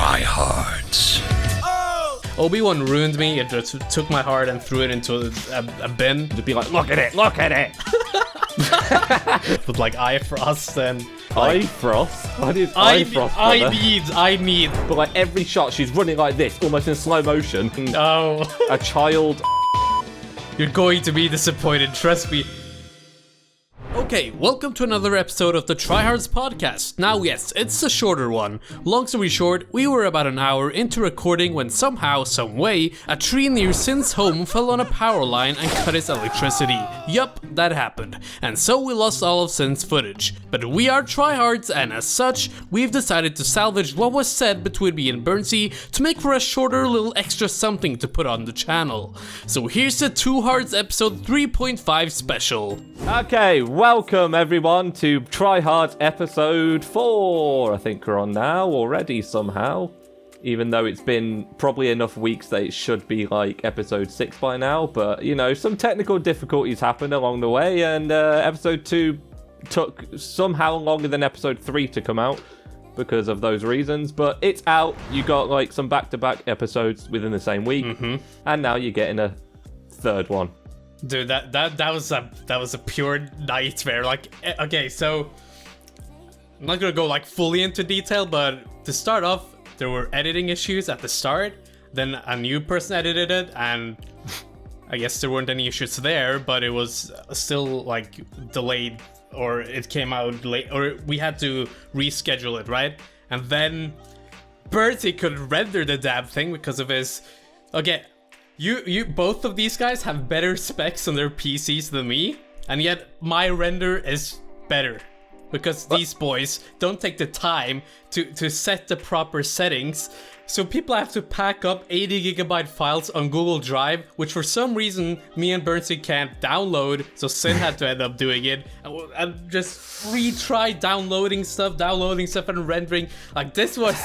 Trihards. Obi Wan ruined me. It just took my heart and threw it into a bin to be like, look at it, look at it. With like eye frost and eye frost. What is eye frost? I need. But like every shot, she's running like this, almost in slow motion. Oh, a child. You're going to be disappointed. Trust me. Okay, welcome to another episode of the Trihards podcast. Now yes, it's a shorter one. Long story short, we were about an hour into recording when somehow, some way, a tree near Sin's home fell on a power line and cut his electricity. Yup, that happened. And so we lost all of Sin's footage. But we are Trihards, and as such, we've decided to salvage what was said between me and Bernsey to make for a shorter little extra something to put on the channel. So here's the Two Hearts episode 3.5 special. Okay, welcome everyone to Trihards episode 4. I think we're on now already somehow. Even though it's been probably enough weeks that it should be like episode 6 by now. But, you know, some technical difficulties happened along the way. And episode 2 took somehow longer than episode 3 to come out because of those reasons. But it's out. You got like some back-to-back episodes within the same week. And now you're getting a third one. Dude, that was a pure nightmare. Like, okay, so I'm not gonna go like fully into detail, but to start off, there were editing issues at the start. Then a new person edited it, and I guess there weren't any issues there, but it was still like delayed, or it came out late, or we had to reschedule it, right? And then Bertie could render the damn thing because of his. Okay. You both of these guys have better specs on their PCs than me, and yet my render is better. Because these boys don't take the time to set the proper settings, so people have to pack up 80 gigabyte files on Google Drive, which for some reason me and Bernsey can't download, so Sin had to end up doing it, and just retry downloading stuff and rendering. Like, this was...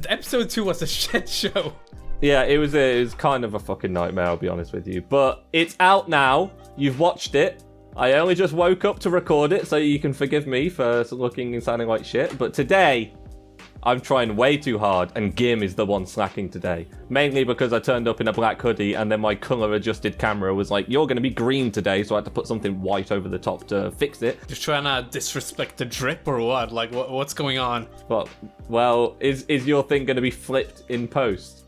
episode 2 was a shit show. Yeah, it was kind of a fucking nightmare, I'll be honest with you. But it's out now. You've watched it. I only just woke up to record it, so you can forgive me for looking and sounding like shit. But today, I'm trying way too hard, and Gim is the one slacking today. Mainly because I turned up in a black hoodie, and then my color-adjusted camera was like, you're going to be green today, so I had to put something white over the top to fix it. You're trying to disrespect the drip or what? Like, what's going on? Well, is your thing going to be flipped in post?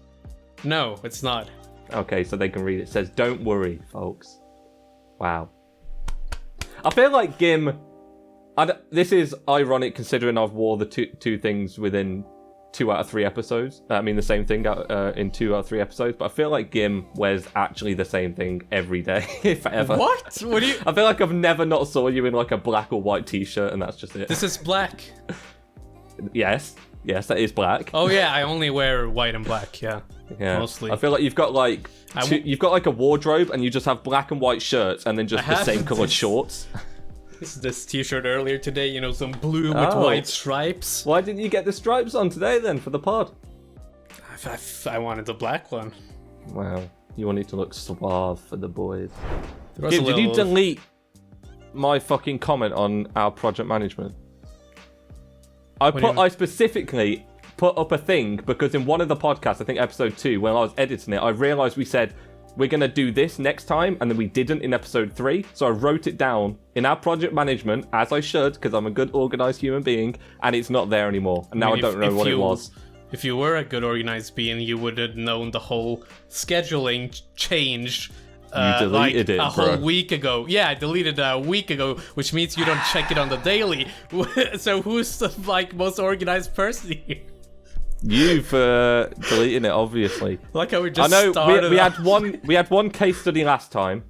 No, it's not. Okay, so they can read it. It says, don't worry, folks. Wow. I feel like Gim... this is ironic considering I've wore the two things within 2 out of 3 episodes. I mean, the same thing in 2 out of 3 episodes. But I feel like Gim wears actually the same thing every day, if ever. What? What do you... I feel like I've never not saw you in like a black or white t-shirt, and that's just it. This is black. Yes, that is black. Oh yeah, I only wear white and black, yeah. Mostly. I feel like you've got like you've got like a wardrobe, and you just have black and white shirts, and then just the same colored shorts. This t-shirt earlier today, you know, some blue with white stripes. Why didn't you get the stripes on today then for the pod? I wanted the black one. Wow, you wanted to look suave for the boys. Did you delete my fucking comment on our project management? I specifically put up a thing because in one of the podcasts, I think episode 2, when I was editing it, I realized we said we're going to do this next time, and then we didn't in episode 3. So I wrote it down in our project management, as I should, because I'm a good organized human being, and it's not there anymore. And now I don't know what it was. If you were a good organized being, you would have known the whole scheduling changed. You deleted it, a whole week ago. Yeah, I deleted it a week ago, which means you don't check it on the daily. So who's the most organized person here? You for deleting it, obviously. Like how we just started. We had one case study last time,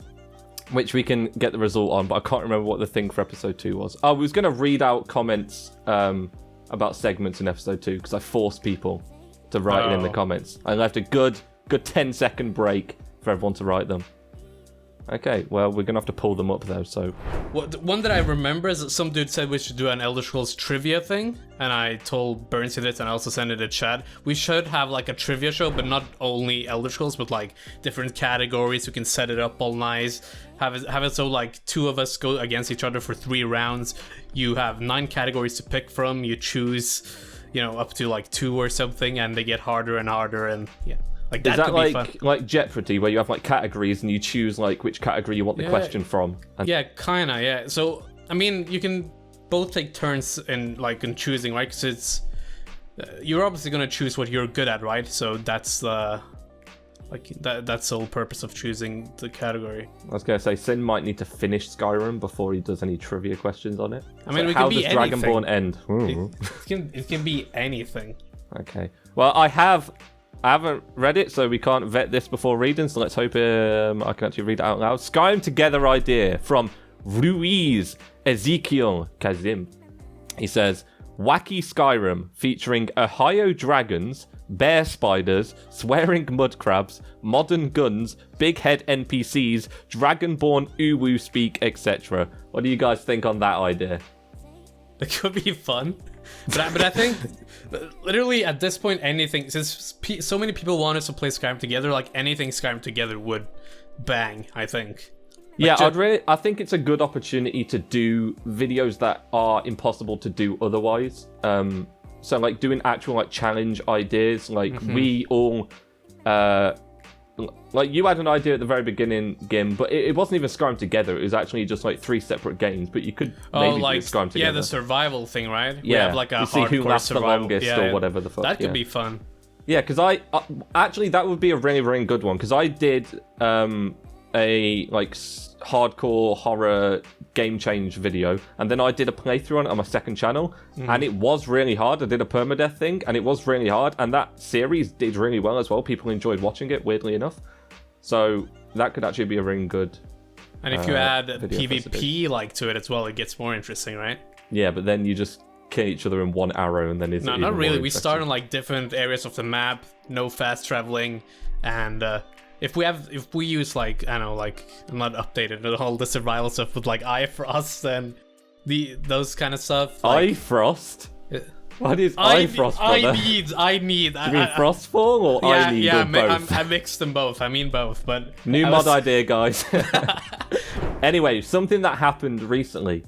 which we can get the result on, but I can't remember what the thing for episode 2 was. I was going to read out comments about segments in episode 2 because I forced people to write it in the comments. I left a good 10-second break for everyone to write them. Okay, well, we're going to have to pull them up, though, so... One that I remember is that some dude said we should do an Elder Scrolls trivia thing, and I told Bernsey this, and I also sent it in chat. We should have, like, a trivia show, but not only Elder Scrolls, but, like, different categories. We can set it up all nice. Have it so, like, 2 of us go against each other for 3 rounds. You have 9 categories to pick from. You choose up to like 2 or something, and they get harder and harder, and like that Is that could like be fun. like Jeopardy, where you have like categories and you choose like which category you want the question from? And... Yeah, kinda. Yeah. So I mean, you can both take turns in choosing, right? Because it's you're obviously gonna choose what you're good at, right? So that's the that's the whole purpose of choosing the category. I was gonna say Sin might need to finish Skyrim before he does any trivia questions on it. I mean, how does Dragonborn end? It can be anything. Okay. Well, I haven't read it, so we can't vet this before reading, so let's hope I can actually read it out loud. Skyrim Together idea from Ruiz Ezekiel Kazim. He says, wacky Skyrim featuring Ohio dragons, bear spiders, swearing mud crabs, modern guns, big head NPCs, dragonborn uwu speak, etc. What do you guys think on that idea? It could be fun. But I think literally at this point, anything, since so many people want us to play Skyrim together, like anything Skyrim together would bang, I think. I think it's a good opportunity to do videos that are impossible to do otherwise. So like doing actual like challenge ideas, like we all like you had an idea at the very beginning, Gim, but it wasn't even Skyrim Together. It was actually just like 3 separate games, but you could maybe do Skyrim Together. Yeah, the survival thing, right? Yeah, we have like a see who lasts the longest or yeah. whatever the fuck. That could be fun. Yeah, because I actually that would be a really, really good one, because I did a like hardcore horror game change video, and then I did a playthrough on it on my second channel, and it was really hard. I did a permadeath thing, and it was really hard, and that series did really well as well. People enjoyed watching it, weirdly enough. So that could actually be a really good. And if you add PvP like to it as well, it gets more interesting, right? Yeah, but then you just kill each other in one arrow, and then it's not really. We start in like different areas of the map, no fast traveling, and if we use like, I don't know, like, I'm not updated on all the survival stuff with like Frost and those kind of stuff. Like, Frost? What is Frost, brother? I need. Do you mean Frostfall or I need or both? I mixed them both. I mean both, but new mod idea, guys. Anyway, something that happened recently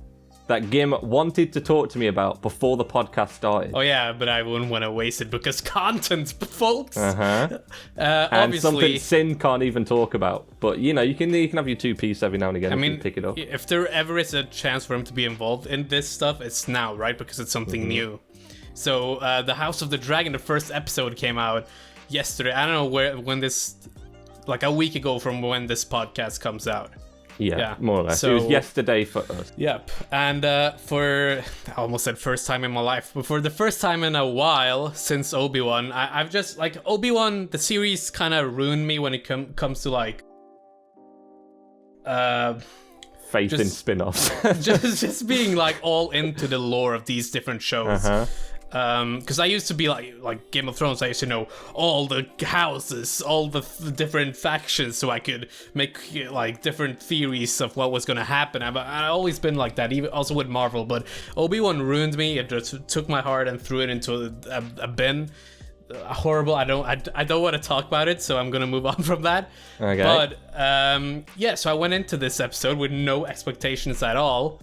that Gim wanted to talk to me about before the podcast started. Oh yeah, but I wouldn't want to waste it because content, folks. And obviously, something Sin can't even talk about. But you know, you can have your 2 piece every now and again. I mean, pick it up. If there ever is a chance for him to be involved in this stuff, it's now, right? Because it's something new. So the House of the Dragon, the first episode came out yesterday. I don't know when this, like a week ago from when this podcast comes out. Yeah, more or less. So, it was yesterday for us. Yep. And I almost said first time in my life, but for the first time in a while since Obi-Wan, I've just, like, Obi-Wan, the series kind of ruined me when it comes to, like, faith in spin-offs. just being, like, all into the lore of these different shows. Because I used to be like Game of Thrones. I used to know all the houses, all the different factions, so I could make like different theories of what was going to happen. I've always been like that, even also with Marvel. But Obi-Wan ruined me. It just took my heart and threw it into a bin. Horrible. I don't want to talk about it, so I'm gonna move on from that. Okay. But so I went into this episode with no expectations at all,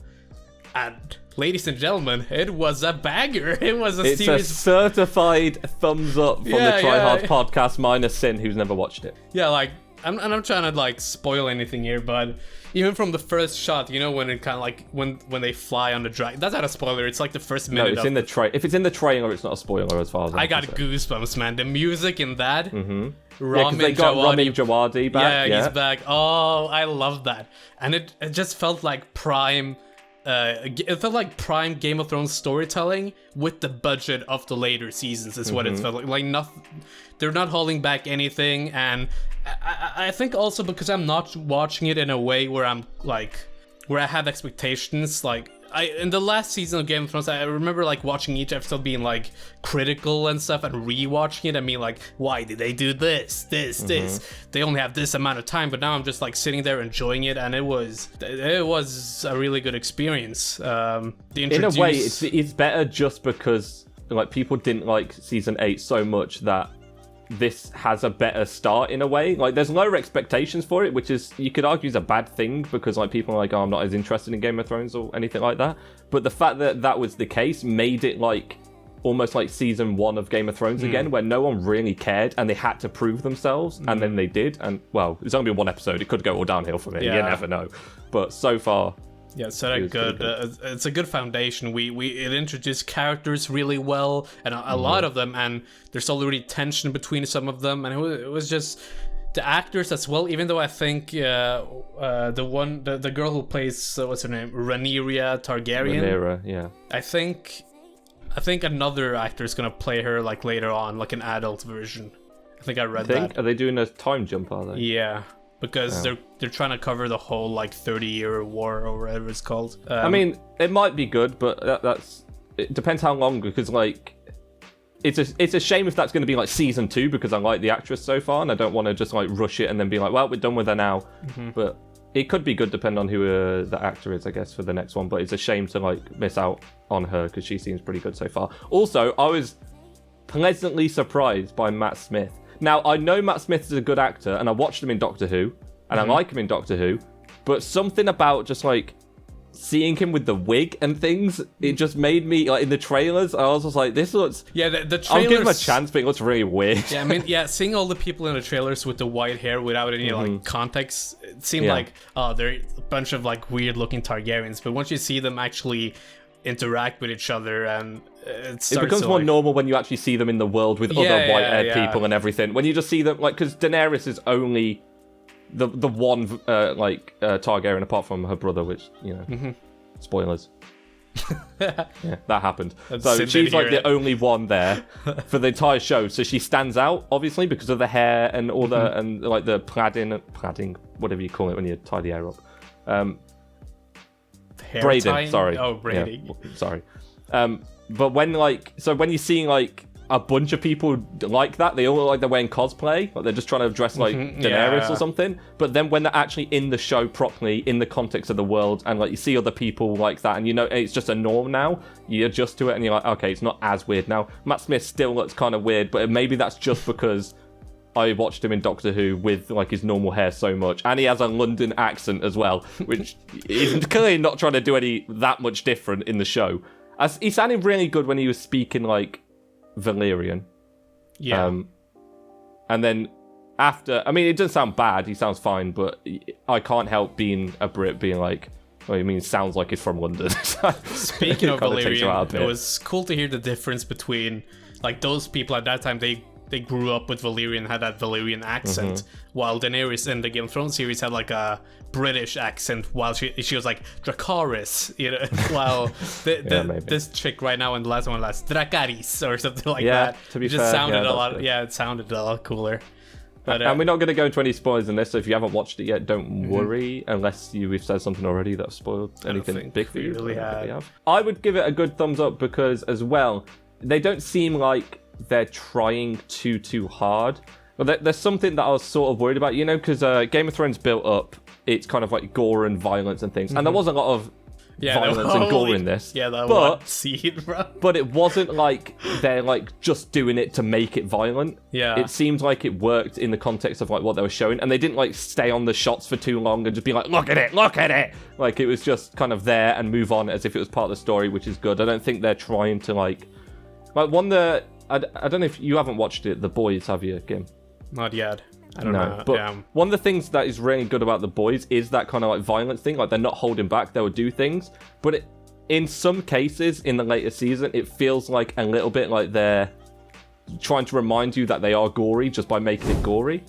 and ladies and gentlemen, it was a banger. It was a series. It's a certified thumbs up from the Trihards podcast, minus Sin, who's never watched it. Yeah, like, I'm trying to, like, spoil anything here, but even from the first shot, you know, when it kind of, like, when they fly on the dragon, that's not a spoiler. It's like the first minute. No, it's in the trailer. If it's in the trailer, it's not a spoiler as far as I got goosebumps, man. The music in that. Ramin Djawadi back. Yeah, he's back. Oh, I love that. And it just felt like prime. It felt like prime Game of Thrones storytelling with the budget of the later seasons is what it felt like. Like, nothing, they're not holding back anything, and I think also because I'm not watching it in a way where I'm like, where I have expectations. Like, in the last season of Game of Thrones, I remember like watching each episode being like critical and stuff, and rewatching it and being like, why did they do this? They only have this amount of time. But now I'm just like sitting there enjoying it, and it was a really good experience. In a way, it's better just because like people didn't like season 8 so much that this has a better start in a way. Like, there's lower expectations for it, which is, you could argue, is a bad thing, because like people are like, oh, I'm not as interested in Game of Thrones or anything like that. But the fact that that was the case made it like almost like season 1 of Game of Thrones again, where no one really cared and they had to prove themselves, and then they did. And well, it's only been 1 episode; it could go all downhill from it. You never know. But so far, yeah, so that good. It's a good foundation. It introduced characters really well, and a lot of them, and there's already tension between some of them, and it was just the actors as well. Even though I think the girl who plays what's her name, Rhaenyra Targaryen. Rhaenyra, yeah. I think another actor is gonna play her like later on, like an adult version. I think I read that. Are they doing a time jump? Are they? Yeah. Because they're trying to cover the whole like 30-year war or whatever it's called. I mean, it might be good, but it depends how long. Because like, it's a shame if that's going to be like season 2, because I like the actress so far, and I don't want to just like rush it and then be like, well, we're done with her now. But it could be good depending on who the actor is, I guess, for the next one. But it's a shame to like miss out on her because she seems pretty good so far. Also, I was pleasantly surprised by Matt Smith. Now, I know Matt Smith is a good actor, and I watched him in Doctor Who, and I like him in Doctor Who, but something about just, like, seeing him with the wig and things, it just made me, like, in the trailers, I was just like, this looks... Yeah, the trailers... I'll give him a chance, but it looks really weird. Yeah, I mean, seeing all the people in the trailers with the white hair without any, like, context, it seemed like, they're a bunch of, like, weird-looking Targaryens, but once you see them actually interact with each other, and it becomes more normal when you actually see them in the world with other white-haired people and everything. When you just see them, like, because Daenerys is only the one Targaryen apart from her brother, which, you know, spoilers. Yeah, that happened. So she's like the only one there for the entire show. So she stands out, obviously, because of the hair and all the and like the plaiding, whatever you call it when you tie the hair up. Braiding, sorry. Oh, braiding. Yeah, sorry. But when when you're seeing like a bunch of people like that, they all look like they're wearing cosplay, like they're just trying to dress like Daenerys or something. But then when they're actually in the show properly, in the context of the world, and like you see other people like that, and you know it's just a norm now, you adjust to it, and you're like, okay, it's not as weird now. Matt Smith still looks kind of weird, but maybe that's just because I watched him in Doctor Who with like his normal hair so much, and he has a London accent as well, which is clearly not trying to do that much different in the show. He sounded really good when he was speaking like Valyrian. Yeah. And then after, I mean, it doesn't sound bad. He sounds fine, but I can't help being a Brit being like, well, I mean, it sounds like he's from London. Speaking of Valyrian, it was cool to hear the difference between like those people at that time. They grew up with Valyrian, had that Valyrian accent, while Daenerys in the Game of Thrones series had like a British accent, while she was like Dracarys, you know, while this chick right now in the last one was Dracarys or something like that. To be fair, sounded a lot. Yeah, it sounded a lot cooler. But, and we're not going to go into any spoilers in this, so if you haven't watched it yet, don't worry, unless we've said something already that spoiled anything big for you. Really I would give it a good thumbs up because, as well, they don't seem like they're trying too hard. But there's something that I was sort of worried about, you know, because Game of Thrones built up its kind of like gore and violence and things, and there was a lot of violence and gore in this. Yeah, that one scene, bro. But it wasn't like they're like just doing it to make it violent. Yeah, it seemed like it worked in the context of like what they were showing, and they didn't like stay on the shots for too long and just be like, look at it. Like it was just kind of there and move on as if it was part of the story, which is good. I don't think they're trying to like I don't know if you haven't watched it, The Boys, have you, Gim? Not yet. I don't know. But one of the things that is really good about The Boys is that kind of like violence thing. Like they're not holding back; they will do things. But in some cases, in the later season, it feels like a little bit like they're trying to remind you that they are gory just by making it gory.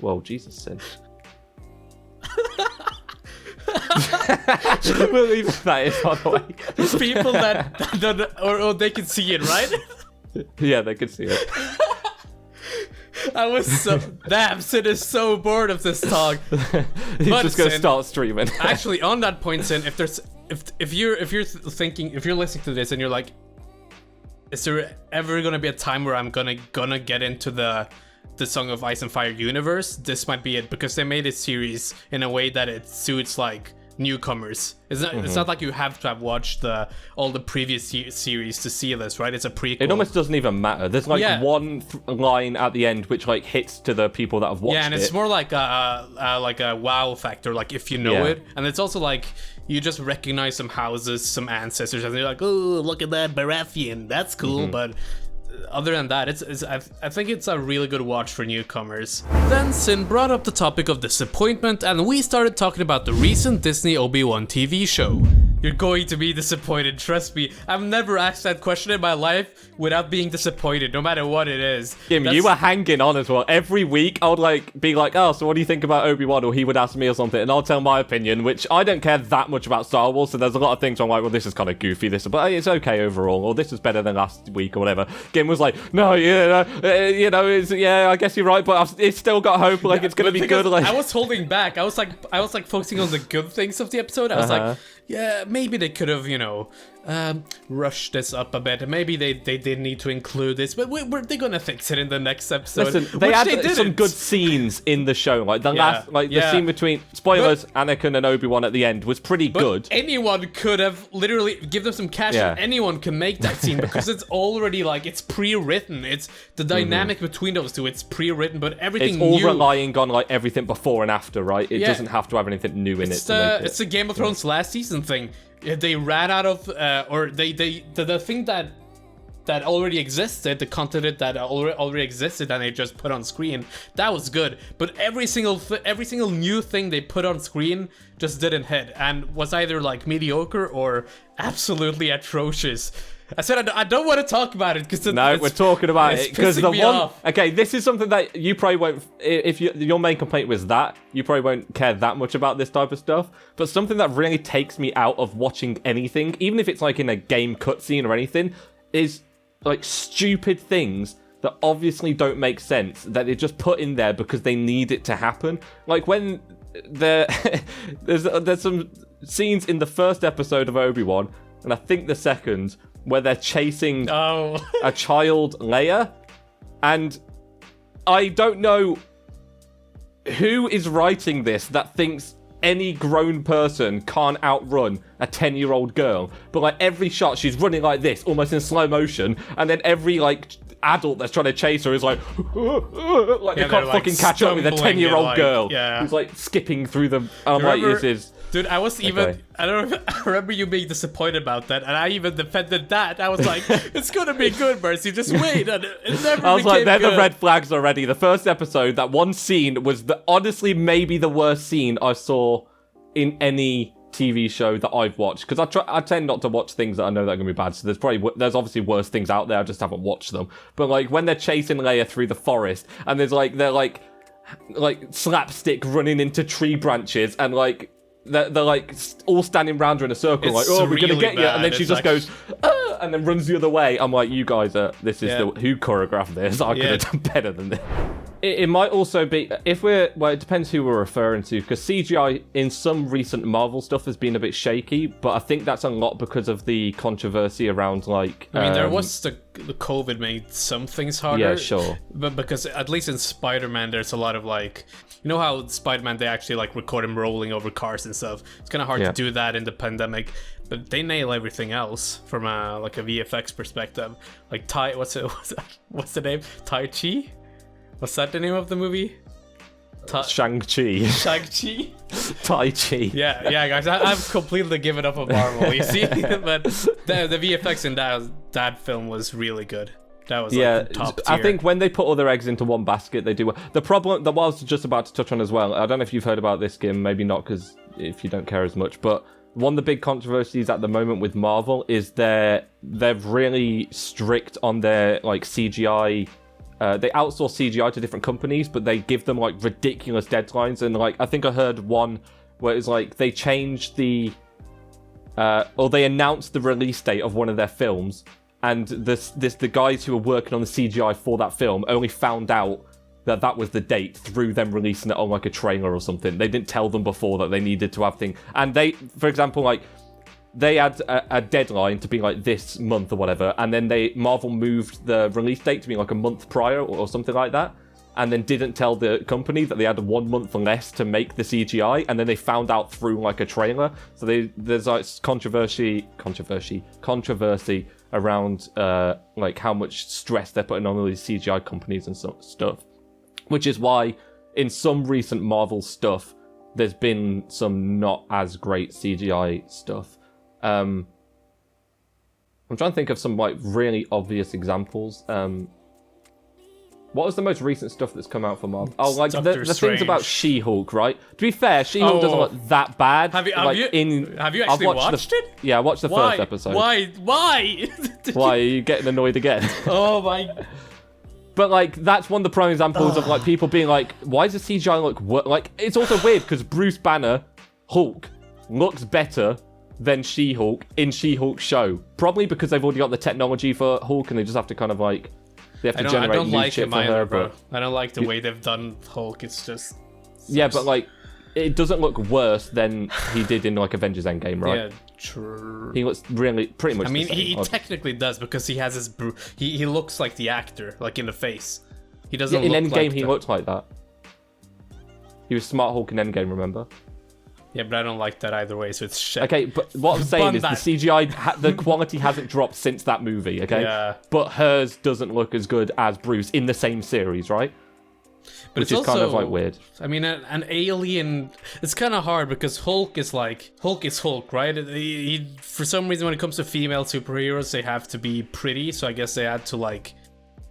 Well, Jesus sin. We'll leave that in, by the way. People that don't, or they can see it, right? Yeah, they could see it. I was so damn. Sid is so bored of this talk. He's just gonna start streaming. Actually, on that point, Sin, if you're listening to this and you're like, is there ever gonna be a time where I'm gonna get into the Song of Ice and Fire universe? This might be it, because they made a series in a way that it suits like newcomers. It's not like you have to have watched all the previous series to see this, right? It's a prequel. It almost doesn't even matter. There's like one line at the end which like hits to the people that have watched it. Yeah, and it's more like a wow factor, like if you know it. And it's also like you just recognize some houses, some ancestors, and you're like, oh, look at that Baratheon, that's cool. But other than that, I think it's a really good watch for newcomers. Then Sin brought up the topic of disappointment, and we started talking about the recent Disney Obi Wan TV show. You're going to be disappointed, trust me. I've never asked that question in my life without being disappointed, no matter what it is. Jim, you were hanging on as well. Every week, I would be like, oh, so what do you think about Obi-Wan? Or he would ask me or something, and I'll tell my opinion, which I don't care that much about Star Wars, so there's a lot of things where I'm like, well, this is kind of goofy, but it's okay overall, or this is better than last week, or whatever. Jim was like, no, I guess you're right, but it's still got hope, like, it's going to be good. Like, I was holding back. I was like focusing on the good things of the episode. I was like, yeah, maybe they could have, rushed this up a bit. Maybe they did need to include this, but they're gonna fix it in the next episode. Listen, they had some good scenes in the show, like the scene between spoilers, Anakin and Obi-Wan at the end was pretty good. Anyone could have literally give them some cash. And anyone can make that scene because it's already like it's pre-written. It's the dynamic between those two. It's pre-written, but everything it's all new, relying on like everything before and after, right? It doesn't have to have anything new in it. It's the Game of Thrones last season thing. They ran out of, or the thing that already existed, the content that already existed, and they just put on screen. That was good, but every single new thing they put on screen just didn't hit, and was either like mediocre or absolutely atrocious. I said I don't want to talk about it because we're talking about it because the one. Off. Okay, this is something that you probably won't. If your main complaint was that, you probably won't care that much about this type of stuff. But something that really takes me out of watching anything, even if it's like in a game cutscene or anything, is like stupid things that obviously don't make sense that they just put in there because they need it to happen. Like when there's some scenes in the first episode of Obi-Wan, and I think the second, where they're chasing a child Leia, and I don't know who is writing this that thinks any grown person can't outrun a 10-year-old girl, but like every shot she's running like this, almost in slow motion, and then every like adult that's trying to chase her is like they can't fucking catch up with a 10-year-old girl who's like skipping through them. I'm like, this is... Dude, I was even, I don't know, I remember you being disappointed about that, and I even defended that. I was like, it's gonna be good, Mercy, just wait, and it never I was like, they're good. The red flags already. The first episode, that one scene was honestly maybe the worst scene I saw in any TV show that I've watched, because I tend not to watch things that I know that are gonna be bad, so there's obviously worse things out there, I just haven't watched them. But like, when they're chasing Leia through the forest, and they're like slapstick running into tree branches, and like, they're like all standing around her in a circle, it's like, oh, we're gonna get you, and then she just goes, and then runs the other way. I'm like, you guys this is who choreographed this? I could have done better than this. It might also be, it depends who we're referring to, because CGI in some recent Marvel stuff has been a bit shaky, but I think that's a lot because of the controversy around, like... I mean, there was the COVID made some things harder. Yeah, sure. But because, at least in Spider-Man, there's a lot of, like... You know how Spider-Man, they actually, like, record him rolling over cars and stuff? It's kind of hard to do that in the pandemic, but they nail everything else from, like, a VFX perspective. Like, what's the name? Tai Chi? What's that the name of the movie? Shang-Chi. Shang-Chi? Tai Chi. Yeah, guys, I've completely given up on Marvel, you see? But the VFX in that film was really good. That was like top tier. I think when they put all their eggs into one basket, they do well. The problem that I was just about to touch on as well, I don't know if you've heard about this, Gim, maybe not, because if you don't care as much, but one of the big controversies at the moment with Marvel is they're really strict on their like CGI. They outsource CGI to different companies, but they give them like ridiculous deadlines. And like, I think I heard one where it's like they changed they announced the release date of one of their films, and the guys who were working on the CGI for that film only found out that was the date through them releasing it on like a trailer or something. They didn't tell them before that they needed to have things. And they, for example, like, they had a deadline to be like this month or whatever, and then Marvel moved the release date to be like a month prior or something like that. and then didn't tell the company that they had 1 month less to make the CGI, and then they found out through like a trailer. So there's like controversy around like how much stress they're putting on all these CGI companies and stuff, which is why in some recent Marvel stuff there's been some not as great CGI stuff. I'm trying to think of some like really obvious examples. What was the most recent stuff that's come out for Marvel? Oh, like the things about She-Hulk, right? To be fair, She-Hulk doesn't look that bad. Have you actually watched it? Yeah, I watched the first episode. Why? Why are you getting annoyed again? Oh my... But like, that's one of the prime examples of like people being like, why does the CGI look like? It's also weird because Bruce Banner, Hulk, looks better than She-Hulk in She-Hulk's show. Probably because they've already got the technology for Hulk and they just have to kind of like... They have to generate new shit for her, but... I don't like the way they've done Hulk. It's just... Yeah, but like, it doesn't look worse than he did in like Avengers Endgame, right? Yeah, true. He looks really pretty much. I mean, the same. he technically does because he has his... He looks like the actor, like in the face. He doesn't in look Endgame, like he looked like that. He was Smart Hulk in Endgame, remember? Yeah, but I don't like that either way, so it's shit. Okay, but what I'm saying is the CGI, the quality hasn't dropped since that movie, okay? Yeah. But hers doesn't look as good as Bruce in the same series, right? But Which is also, kind of like weird. I mean, an alien... It's kind of hard because Hulk is Hulk, right? For some reason, when it comes to female superheroes, they have to be pretty, so I guess they had to like...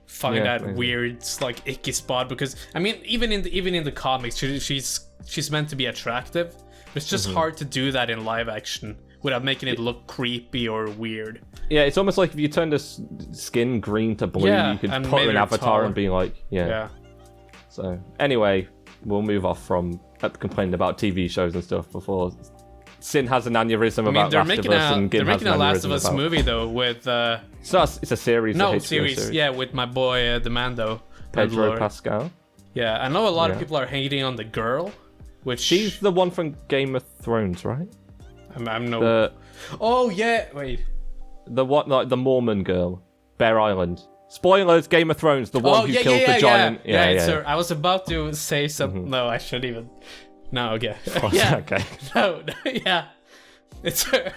find that weird, like, icky spot because... I mean, even in the comics, she's meant to be attractive. It's just hard to do that in live action without making it look creepy or weird. Yeah, it's almost like if you turn the skin green to blue, you could put an avatar taller. And be like, yeah. So, anyway, we'll move off from complaining about TV shows and stuff before Sin has an aneurysm about Last of Us and Gim has an aneurysm about... They're making a Last of Us movie, though, with... So it's a series. No, series, yeah, with my boy, the Mando. Pedro Pascal. Yeah, I know a lot of people are hating on the girl. Which she's the one from Game of Thrones, right? I'm no. Oh yeah, wait. The what? Like the Mormon girl, Bear Island. Spoilers: Game of Thrones. The one who killed the giant. Yeah. Sir, I was about to say something. No, I shouldn't even. No, okay. Okay. No, yeah. It's her.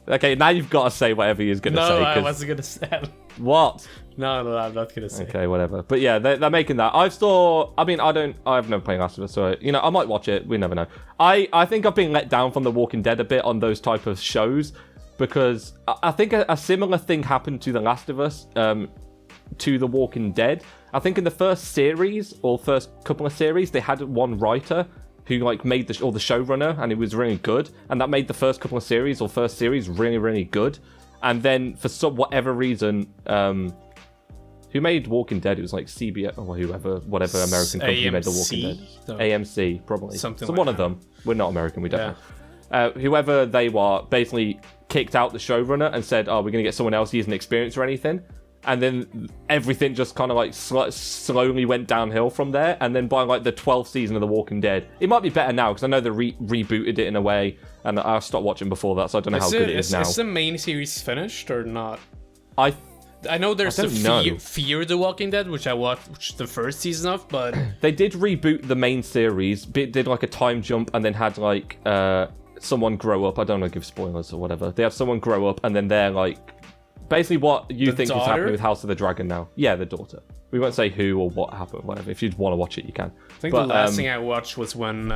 Okay, now you've got to say whatever you're gonna say. No, I wasn't gonna say. What? No, I'm not gonna say. Okay, whatever. But yeah, they're making that. I've never played Last of Us, so I might watch it. We never know. I think I've been let down from The Walking Dead a bit on those type of shows because I think a similar thing happened to The Last of Us, to The Walking Dead. I think in the first series or first couple of series, they had one writer who like made the showrunner, and it was really good, and that made the first couple of series or first series really, really good. And then for whatever reason, who made Walking Dead? It was like CBS or whatever American company made The Walking Dead. No. AMC, probably. Something so like one that. Of them. We're not American, we don't know. Whoever they were basically kicked out the showrunner and said, we're going to get someone else. He hasn't experienced or anything. And then everything just kind of like slowly went downhill from there. And then by like the 12th season of The Walking Dead, it might be better now because I know they rebooted it in a way. And I stopped watching before that, so I don't know how good it is now. Is the main series finished or not? I know there's Fear the Walking Dead, which I watched the first season of, but... They did reboot the main series, did like a time jump, and then had like someone grow up. I don't want to give spoilers or whatever. They have someone grow up, and then they're like... Basically what you think is happening with House of the Dragon now. Yeah, the daughter. We won't say who or what happened, whatever. If you'd want to watch it, you can. I think the last thing I watched was when...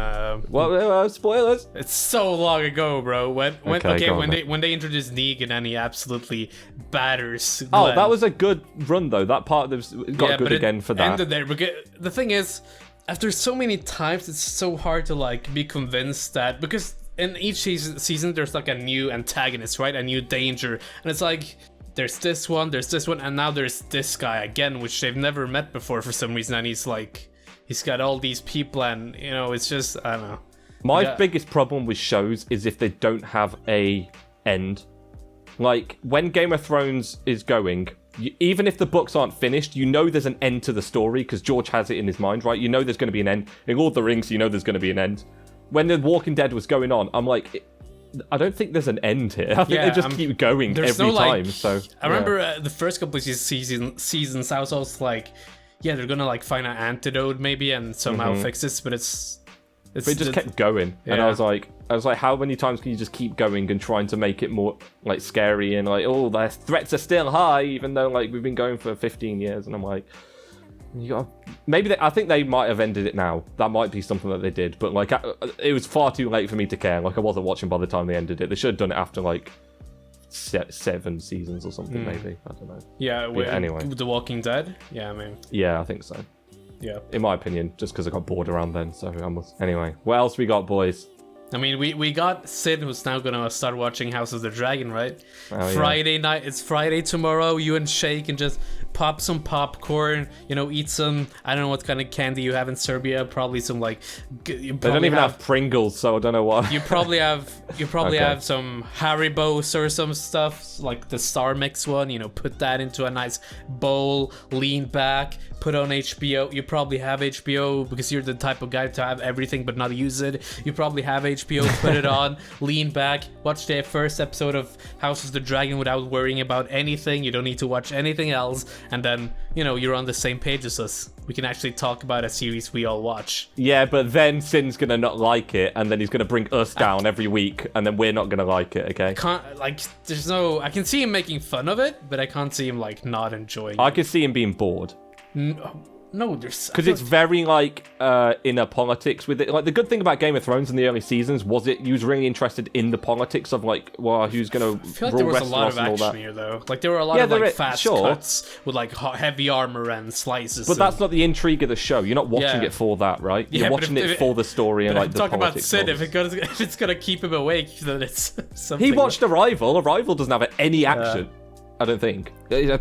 spoilers? It's so long ago, bro. When they introduced Negan and he absolutely batters Glenn. That was a good run, though. That part got good again for that. Ended there. The thing is, after so many times, it's so hard to like be convinced that... Because in each season, there's like a new antagonist, right? A new danger. And it's like... There's this one, and now there's this guy again, which they've never met before for some reason, and he's got all these people, and, it's just, I don't know. My biggest problem with shows is if they don't have a end. Like, when Game of Thrones is going, even if the books aren't finished, there's an end to the story, because George has it in his mind, right? There's going to be an end. In Lord of the Rings, there's going to be an end. When The Walking Dead was going on, I'm like... I don't think there's an end here. I think they just keep going every time. So I remember the first couple of seasons, I was also like, yeah, they're gonna like find an antidote maybe and somehow fix this, but but it just kept going, and I was like, how many times can you just keep going and trying to make it more like scary and like, oh, the threats are still high, even though like we've been going for 15 years, and I'm like, I think they might have ended it now. That might be something that they did, but like it was far too late for me to care. Like I wasn't watching by the time they ended it. They should have done it after like 7 seasons or something, maybe. I don't know. Yeah. Anyway, The Walking Dead. Yeah, I mean. Yeah, I think so. Yeah. In my opinion, just because I got bored around then. So I must. Anyway, what else we got, boys? I mean, we got Sid, who's now gonna start watching House of the Dragon, right? Oh, Friday night. It's Friday tomorrow. You and Shay can just pop some popcorn. You know, eat some. I don't know what kind of candy you have in Serbia. Probably some like. They don't even have Pringles, so I don't know what. You probably have. Okay. Have some Haribos or some stuff like the Star Mix one. You know, put that into a nice bowl. Lean back. Put on HBO. You probably have HBO because you're the type of guy to have everything but not use it. You probably have HBO. Put it on. Lean back. Watch the first episode of House of the Dragon without worrying about anything. You don't need to watch anything else. And then, you know, you're on the same page as us. We can actually talk about a series we all watch. Yeah, but then Sin's gonna not like it, and then he's gonna bring us down every week, and then we're not gonna like it, okay? There's no... I can see him making fun of it, but I can't see him, like, not enjoying it. I can see him being bored. No, there's... Because it's very, like, inner politics with it. Like, the good thing about Game of Thrones in the early seasons was you was really interested in the politics of, like, well, who's going to I feel like there was a lot of action here, though. Like, there were a lot of, like, fast cuts with, like, heavy armor and slices. But that's not the intrigue of the show. You're not watching it for that, right? You're watching it for the story and, like, the politics. Talk about Sid. If it's going to keep him awake, then it's something... He watched Arrival. Arrival doesn't have any action, I don't think.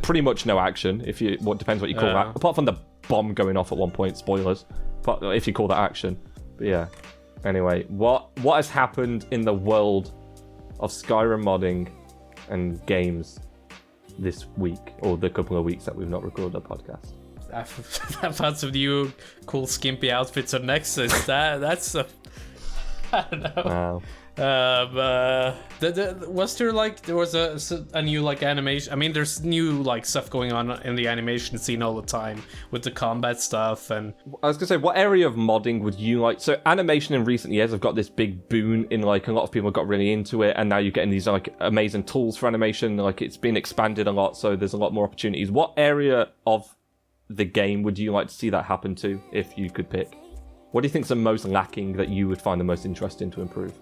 Pretty much no action, depends what you call that. Apart from the bomb going off at one point, spoilers, but if you call that action. But yeah, anyway, what has happened in the world of Skyrim modding and games this week, or the couple of weeks that we've not recorded a podcast? I've found some new cool skimpy outfits on Nexus. That's I don't know. Wow. Was there like there was a new like animation? I mean, there's new like stuff going on in the animation scene all the time with the combat stuff. And I was gonna say, what area of modding would you like? So animation in recent years have got this big boon in, like, a lot of people got really into it, and now you're getting these like amazing tools for animation. Like, it's been expanded a lot, so there's a lot more opportunities. What area of the game would you like to see that happen to, if you could pick? What do you think's the most lacking that you would find the most interesting to improve?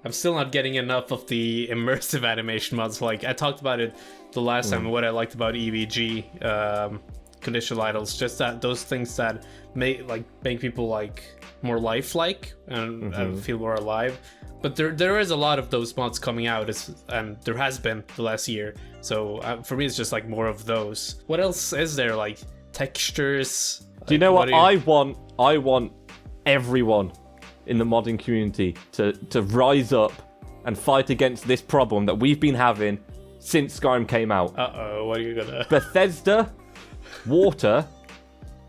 I'm still not getting enough of the immersive animation mods. Like, I talked about it the last time, what I liked about EVG, conditional idols, just that those things that make people like more lifelike and feel more alive. But there is a lot of those mods coming out, and there has been the last year. So for me, it's just like more of those. What else is there? Like textures. Do you know what I want? I want everyone in the modding community to rise up and fight against this problem that we've been having since Skyrim came out. What are you gonna... Bethesda water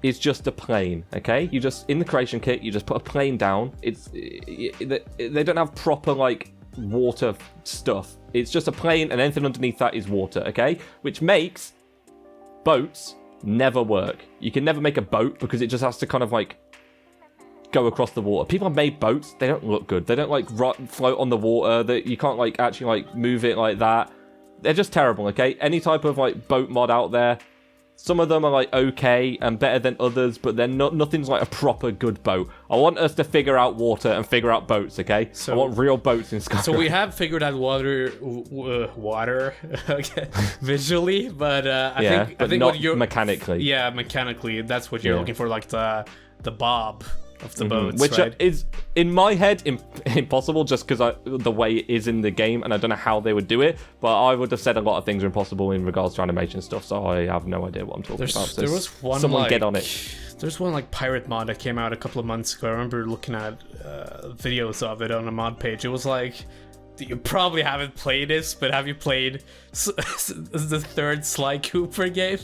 is just a plane, okay? You just, in the creation kit, you just put a plane down. They don't have proper, like, water stuff. It's just a plane, and anything underneath that is water, okay? Which makes boats never work. You can never make a boat because it just has to kind of, like, go across the water. People have made boats. They don't look good. They don't, like, float on the water. You can't, like, actually, like, move it like that. They're just terrible, okay? Any type of, like, boat mod out there, some of them are, like, okay and better than others, but they're nothing's, like, a proper good boat. I want us to figure out water and figure out boats, okay? So, I want real boats in Skyrim. So we have figured out water, okay, visually, but I think not what you're... mechanically. Yeah, mechanically, that's what you're looking for, like, the bob of the boats, which right? is, in my head, impossible just because the way it is in the game, and I don't know how they would do it, but I would have said a lot of things are impossible in regards to animation stuff, so I have no idea what I'm talking about. So there was one, someone like, get on it. There's one, like, pirate mod that came out a couple of months ago. I remember looking at videos of it on a mod page. It was like, you probably haven't played this, but have you played the third Sly Cooper game?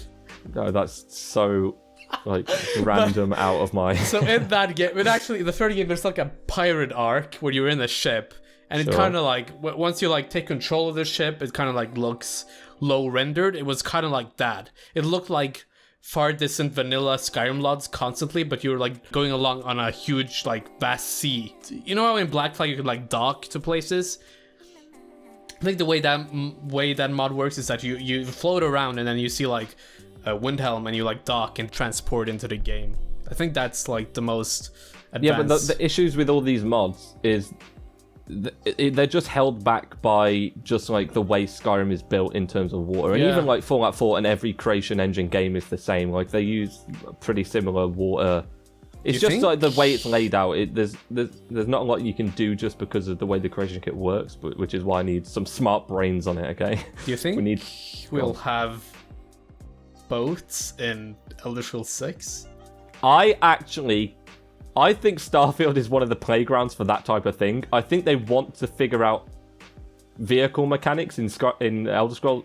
No, that's so... like random out of my... So in that game, but actually the third game, there's like a pirate arc where you're in a ship, and it kind of like, once you like take control of the ship, it kind of like looks low rendered. It was kind of like that. It looked like far distant vanilla Skyrim LODs constantly, but you're like going along on a huge like vast sea. You know how in Black Flag you could like dock to places? I think the way that mod works is that you float around and then you see like a Windhelm and you like dock and transport into the game. I think that's like the most advanced. Yeah, but the issues with all these mods is they're just held back by just like the way Skyrim is built in terms of water, and even like Fallout 4 and every creation engine game is the same. Like they use pretty similar water. It's just like the way it's laid out. There's not a lot you can do just because of the way the creation kit works, but which is why I need some smart brains on it. Okay. Do you think we'll have boats in Elder Scrolls 6? I think Starfield is one of the playgrounds for that type of thing. I think they want to figure out vehicle mechanics in Elder Scrolls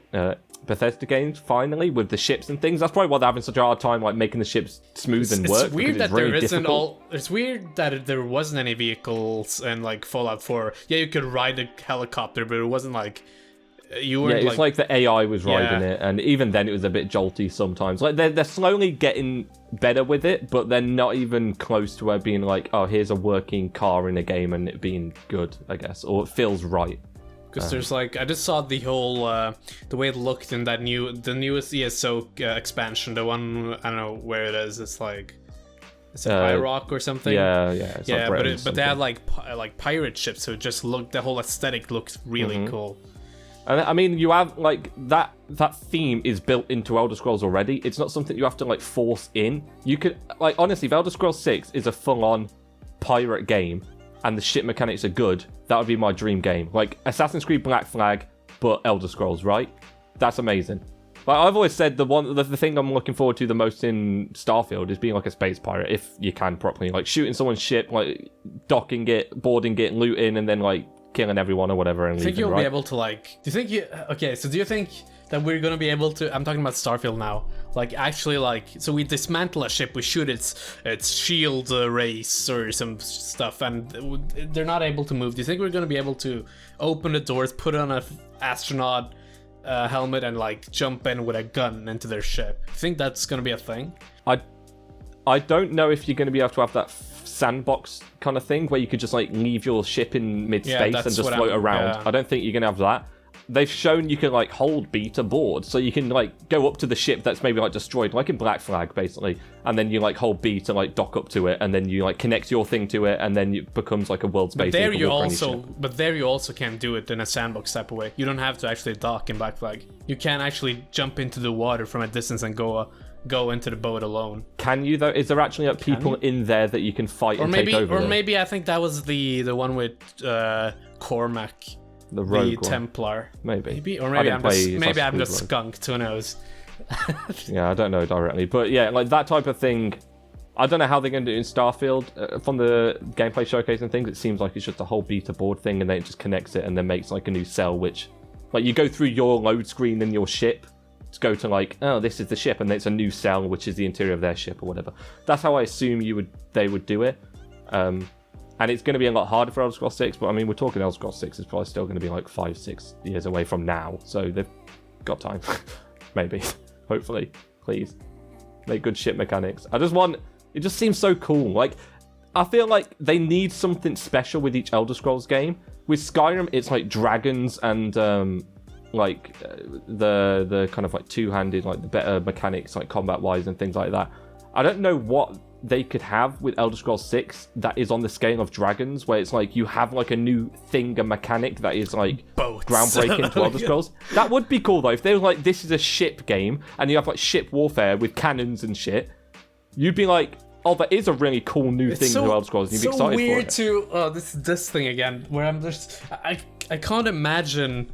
Bethesda games finally with the ships and things. That's probably why they're having such a hard time like making the ships smooth and work. It's weird that there isn't It's weird that there wasn't any vehicles in like Fallout 4. Yeah, you could ride a helicopter, but it wasn't like you were. Yeah, it's like the AI was riding it, and even then it was a bit jolty sometimes. Like they're slowly getting better with it, but they're not even close to being like, oh, here's a working car in a game and it being good, I guess, or it feels right. Because there's like, I just saw the whole the way it looked in the newest ESO expansion, the one, I don't know where it is. It's like it's Pyrock or something. Yeah. But they had like pirate ships, so it just looked, the whole aesthetic looks really cool. And I mean, you have like that theme is built into Elder Scrolls already. It's not something you have to like force in. You could like, honestly, if Elder Scrolls 6 is a full-on pirate game and the ship mechanics are good, that would be my dream game. Like Assassin's Creed Black Flag, but Elder Scrolls, right? That's amazing. Like I've always said, the thing I'm looking forward to the most in Starfield is being like a space pirate, if you can properly, like shooting someone's ship, like docking it, boarding it, looting, and then like killing everyone or whatever and leaving. I think you'll be able to like. Do you think you? Okay, so do you think that we're gonna be able to? I'm talking about Starfield now. Like actually, like so we dismantle a ship, we shoot its shield race or some stuff, and they're not able to move. Do you think we're gonna be able to open the doors, put on a astronaut helmet, and like jump in with a gun into their ship? I think that's gonna be a thing. I don't know if you're gonna be able to have that sandbox kind of thing where you could just like leave your ship in mid-space and just float around. I don't think you're gonna have that. They've shown you can like hold B to board, so you can like go up to the ship that's maybe like destroyed, like in Black Flag basically, and then you like hold B to like dock up to it, and then you like connect your thing to it, and then it becomes like a world space. But there you also can do it in a sandbox type of way. You don't have to actually dock in Black Flag. You can actually jump into the water from a distance and go into the boat alone. Can you though? Is there actually like people in there that you can fight and take over? Or maybe I think that was the one with Cormac, the rogue one. Templar. Maybe. Or maybe I'm just skunked. Who knows? Yeah, I don't know directly, but yeah, like that type of thing. I don't know how they're going to do it in Starfield. From the gameplay showcase and things, it seems like it's just a whole beta board thing, and then it just connects it and then makes like a new cell, which like you go through your load screen in your ship to go to like, oh, this is the ship, and then it's a new cell which is the interior of their ship or whatever. That's how I assume they would do it. And it's going to be a lot harder for Elder Scrolls 6, but I mean, we're talking Elder Scrolls 6 is probably still going to be like 5-6 years away from now, so they've got time. Maybe. Hopefully. Please. Make good ship mechanics. It just seems so cool. Like, I feel like they need something special with each Elder Scrolls game. With Skyrim, it's like dragons and the kind of like two-handed, like the better mechanics, like combat-wise and things like that. I don't know what they could have with Elder Scrolls 6 that is on the scale of dragons, where it's like you have like a new thing, a mechanic that is like boats. Groundbreaking to Elder Scrolls. That would be cool though. If they were like, this is a ship game and you have like ship warfare with cannons and shit, you'd be like, oh, that is a really cool new thing to Elder Scrolls. You'd be excited for it. It's so weird to this thing again, where I'm just I can't imagine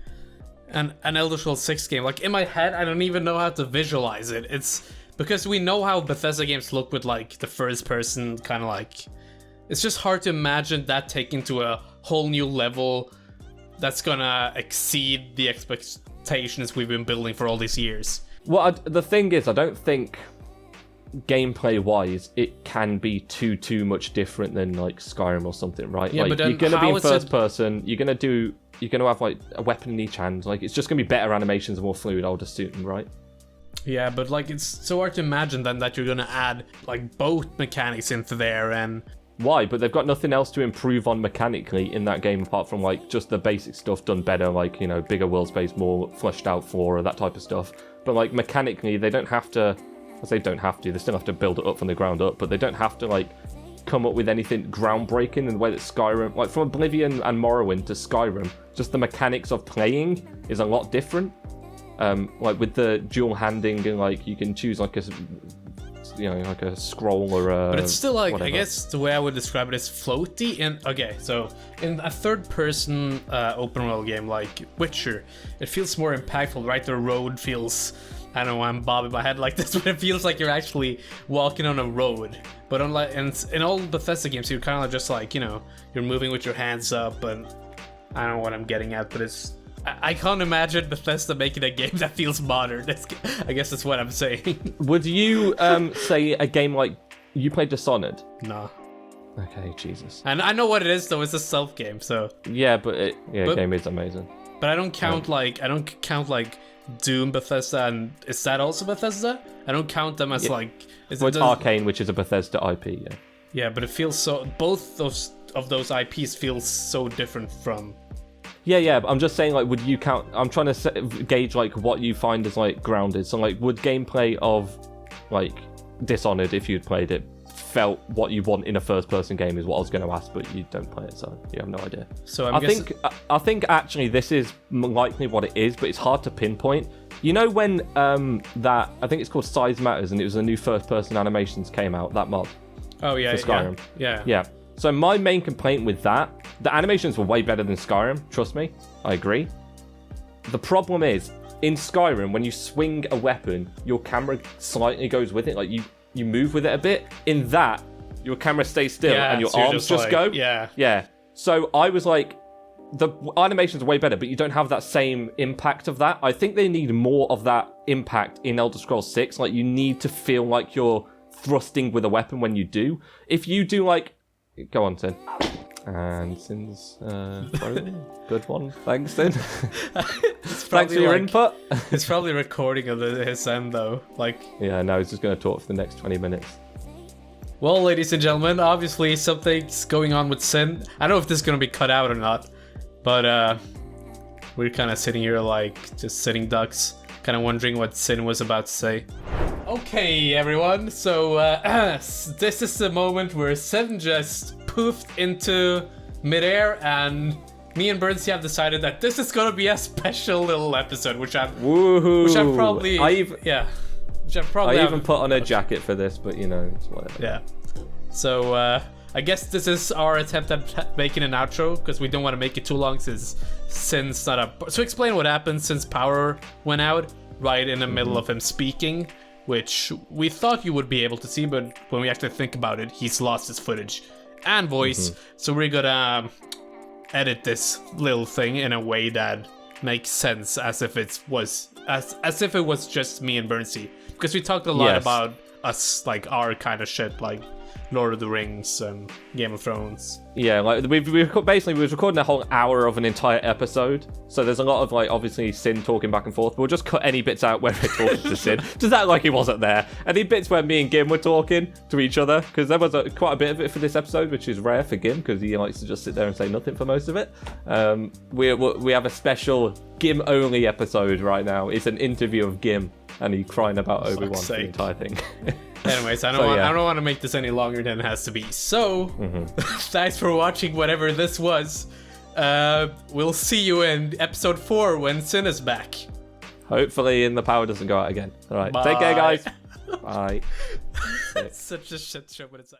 an Elder Scrolls 6 game. Like in my head, I don't even know how to visualize it. It's because we know how Bethesda games look with like the first person kind of like, it's just hard to imagine that taken to a whole new level that's gonna exceed the expectations we've been building for all these years. Well, the thing is, I don't think gameplay wise it can be too much different than like Skyrim or something, right? Yeah, like but then you're gonna be in first person, you're gonna have like a weapon in each hand, like it's just gonna be better animations and more fluid, I would assume, right? Yeah, but like it's so hard to imagine then that you're gonna add like both mechanics into there and. Why? But they've got nothing else to improve on mechanically in that game apart from like just the basic stuff done better, like, you know, bigger world space, more fleshed out flora, that type of stuff. But like mechanically, they don't have to. I say don't have to. They still have to build it up from the ground up, but they don't have to like come up with anything groundbreaking in the way that Skyrim, like from Oblivion and Morrowind to Skyrim, just the mechanics of playing is a lot different. Like with the dual handing and like you can choose like a, you know, like a scroll or a. But it's still like whatever. I guess the way I would describe it is floaty. And okay, so in a third-person open world game like Witcher, it feels more impactful, right? The road feels. I don't know why I'm bobbing my head like this, but it feels like you're actually walking on a road. But unlike in all Bethesda games, you're kind of just like, you know, you're moving with your hands up, and I don't know what I'm getting at, but it's. I can't imagine Bethesda making a game that feels modern. I guess that's what I'm saying. Would you say a game like you played Dishonored? No. Okay, Jesus. And I know what it is though. It's a stealth game, so. Yeah, but the game is amazing. But I don't count like Doom, Bethesda, and is that also Bethesda? I don't count them as like. It's Arcane, which is a Bethesda IP. Yeah. Yeah, but it feels so. Both of those IPs feel so different from. Yeah, but I'm just saying, like, would you count? I'm trying to gauge like what you find as like grounded. So, like, would gameplay of like Dishonored, if you'd played it, felt what you want in a first-person game? Is what I was going to ask, but you don't play it, so you have no idea. So I think actually this is likely what it is, but it's hard to pinpoint. You know when that I think it's called Size Matters, and it was a new first-person animations came out, that mod. Oh yeah, for Skyrim. Yeah. So my main complaint with that, the animations were way better than Skyrim, trust me, I agree. The problem is, in Skyrim, when you swing a weapon, your camera slightly goes with it, like you move with it a bit. In that, your camera stays still and your arms just go. Yeah. So I was like, the animations are way better, but you don't have that same impact of that. I think they need more of that impact in Elder Scrolls 6. Like, you need to feel like you're thrusting with a weapon when you do. If you do like... Go on, Sin. And Sin's frozen. Good one. Thanks, Sin. Thanks for your input. It's probably recording of his end, though. Like. Yeah, no, he's just going to talk for the next 20 minutes. Well, ladies and gentlemen, obviously something's going on with Sin. I don't know if this is going to be cut out or not, but we're kind of sitting here like just sitting ducks, kind of wondering what Sin was about to say. Okay, everyone, so this is the moment where Sin just poofed into midair, and me and Berncy have decided that this is gonna be a special little episode, which I've probably I even put on a jacket for this, but you know, it's whatever. Yeah. So I guess this is our attempt at making an outro, because we don't want to make it too long since not up. So explain what happened since power went out right in the middle of him speaking, which we thought you would be able to see, but when we actually think about it, he's lost his footage and voice. So we're gonna edit this little thing in a way that makes sense, as if it was just me and Berncy, because we talked a lot about us, like our kind of shit, like Lord of the Rings and Game of Thrones. Yeah, like we was recording a whole hour of an entire episode, so there's a lot of like obviously Sin talking back and forth. We'll just cut any bits out where we're talking to Sin, just act like he wasn't there. Any bits where me and Gim were talking to each other, because there was quite a bit of it for this episode, which is rare for Gim because he likes to just sit there and say nothing for most of it. We have a special Gim only episode right now. It's an interview of Gim and he crying about Obi Wan for the entire thing. Anyways, I don't want to make this any longer than it has to be. So, thanks for watching whatever this was. We'll see you in episode 4 when Sin is back. Hopefully, the power doesn't go out again. All right, take care, guys. Bye. It's such a shit show, but it's like.